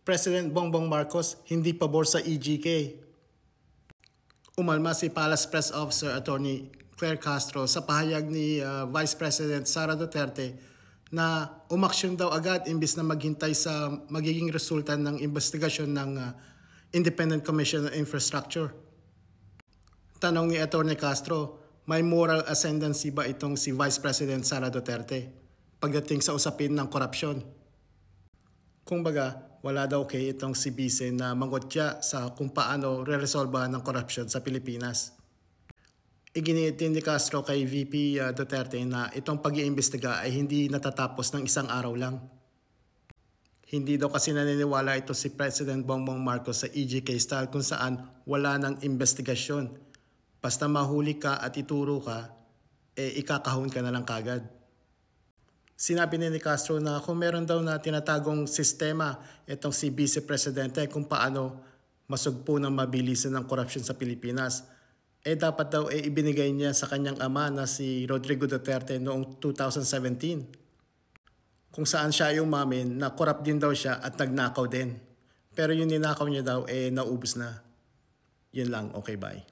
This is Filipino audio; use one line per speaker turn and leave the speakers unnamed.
President Bongbong Marcos hindi pabor sa EGK. Umalma si Palace Press Officer Attorney Claire Castro sa pahayag ni Vice President Sara Duterte na umaksyon daw agad imbis na maghintay sa magiging resulta ng investigasyon ng Independent Commission on Infrastructure. Tanong ni Attorney Castro, may moral ascendancy ba itong si Vice President Sara Duterte pagdating sa usapin ng korupsyon? Kung baga, wala daw kay itong si Vice na mangotya sa kung paano re-resolba ng korupsyon sa Pilipinas. Iginiitin ni Castro kay VP Duterte na itong pag-iimbestiga ay hindi natatapos ng isang araw lang. Hindi daw kasi naniniwala ito si President Bongbong Marcos sa EGK style kung saan wala ng investigasyon. Basta mahuli ka at ituro ka, ikakahon ka na lang kagad. Sinabi ni Castro na kung meron daw na tinatagong sistema itong si Vice Presidente kung paano masugpo ng mabilisan ng korupsyon sa Pilipinas, dapat daw ibinigay niya sa kanyang ama na si Rodrigo Duterte noong 2017. Kung saan siya yung umamin na korap din daw siya at nagnakaw din. Pero yung ninakaw niya daw naubos na. Yun lang, okay, bye.